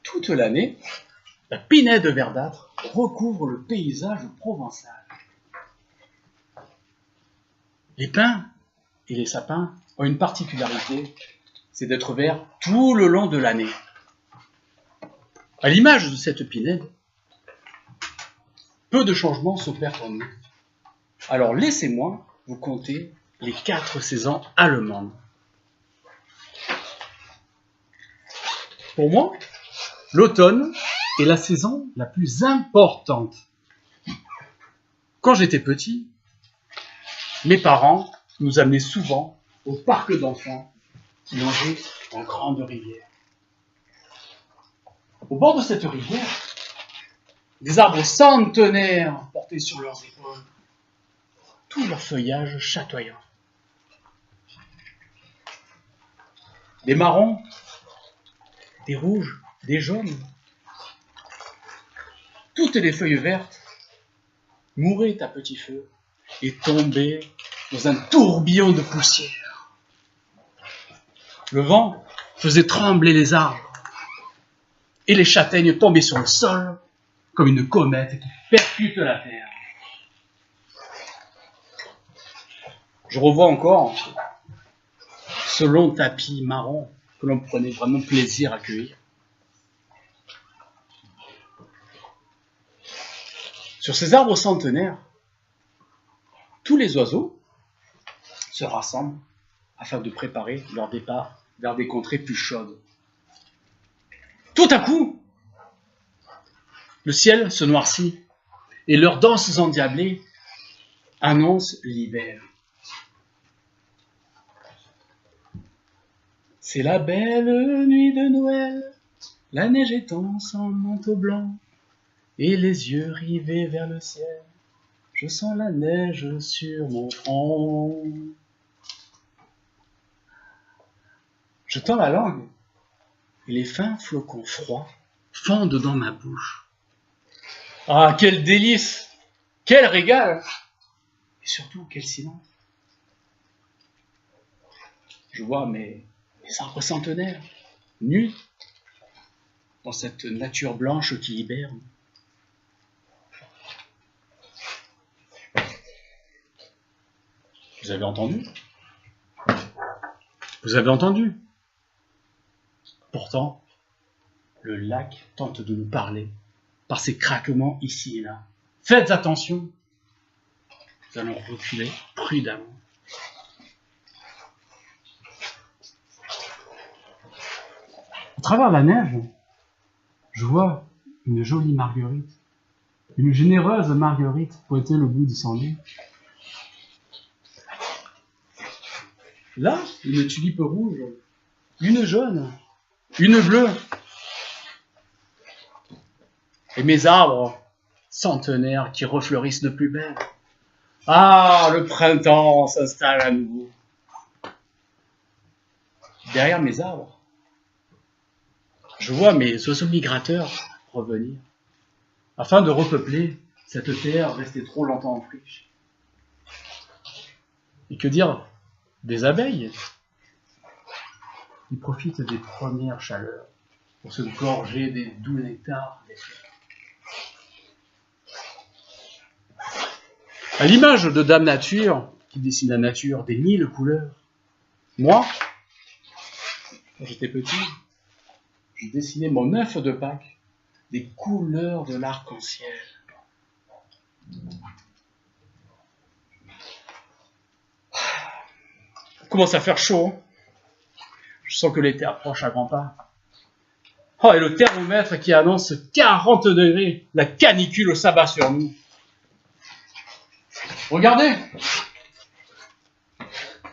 Toute l'année, la pinède verdâtre recouvre le paysage provençal. Les pins et les sapins ont une particularité, c'est d'être verts tout le long de l'année. À l'image de cette pinède, peu de changements s'opèrent en nous. Alors laissez-moi vous conter les 4 saisons allemandes. Pour moi, l'automne est la saison la plus importante. Quand j'étais petit, mes parents nous amenaient souvent au parc d'enfants qui longeait la grande rivière. Au bord de cette rivière, des arbres centenaires portaient sur leurs épaules tout leur feuillage chatoyant. Des marrons, des rouges, des jaunes, toutes les feuilles vertes mouraient à petit feu et tombaient dans un tourbillon de poussière. Le vent faisait trembler les arbres et les châtaignes tombaient sur le sol comme une comète qui percute la terre. Je revois encore ce long tapis marron que l'on prenait vraiment plaisir à cueillir. Sur ces arbres centenaires, tous les oiseaux se rassemblent afin de préparer leur départ vers des contrées plus chaudes. Tout à coup, le ciel se noircit et leurs danses endiablées annoncent l'hiver. C'est la belle nuit de Noël, la neige étend son manteau blanc, et les yeux rivés vers le ciel, je sens la neige sur mon front. Je tends la langue, et les fins flocons froids fondent dans ma bouche. Ah, quel délice! Quel régal! Et surtout, quel silence! Je vois mes arbres centenaires, nus, dans cette nature blanche qui hiberne. Vous avez entendu? Vous avez entendu? Pourtant, le lac tente de nous parler par ses craquements ici et là. Faites attention! Nous allons reculer prudemment. À travers la neige, je vois une jolie marguerite, une généreuse marguerite pointer le bout de son nez. Là, une tulipe rouge, une jaune, une bleue. Et mes arbres centenaires qui refleurissent de plus belle. Ah, le printemps s'installe à nouveau. Derrière mes arbres, je vois mes oiseaux migrateurs revenir, afin de repeupler cette terre restée trop longtemps en friche. Et que dire des abeilles? Ils profitent des premières chaleurs pour se gorger des doux nectars des fleurs. À l'image de Dame Nature, qui dessine la nature des 1000 couleurs, moi, quand j'étais petit, je dessinais mon œuf de Pâques des couleurs de l'arc-en-ciel. Il commence à faire chaud. Je sens que l'été approche à grands pas. Oh, et le thermomètre qui annonce 40 degrés. La canicule s'abat sur nous. Regardez!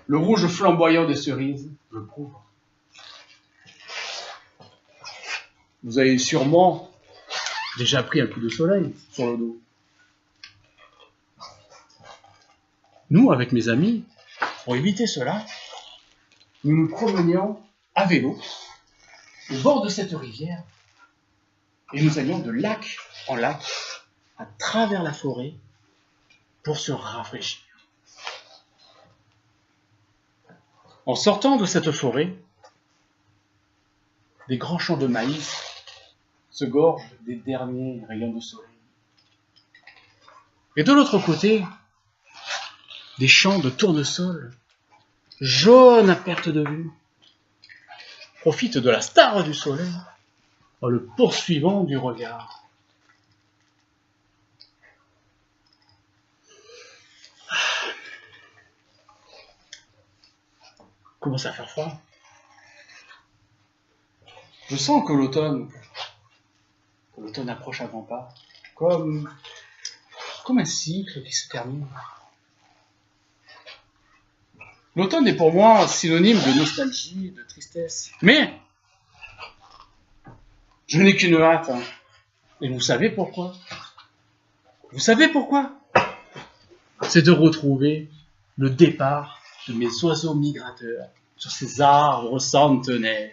Le rouge flamboyant des cerises le prouve. Vous avez sûrement déjà pris un coup de soleil sur le dos. Nous, avec mes amis, pour éviter cela, nous nous promenions à vélo au bord de cette rivière et nous allions de lac en lac à travers la forêt pour se rafraîchir. En sortant de cette forêt, des grands champs de maïs se gorgent des derniers rayons de soleil. Et de l'autre côté, des champs de tournesol, jaunes à perte de vue, profitent de la star du soleil en le poursuivant du regard. Commence à faire froid. Je sens que l'automne approche à grands pas, comme un cycle qui se termine. L'automne est pour moi synonyme de nostalgie, de tristesse. Mais je n'ai qu'une hâte. Et vous savez pourquoi? Vous savez pourquoi? C'est de retrouver le départ de mes oiseaux migrateurs sur ces arbres centenaires.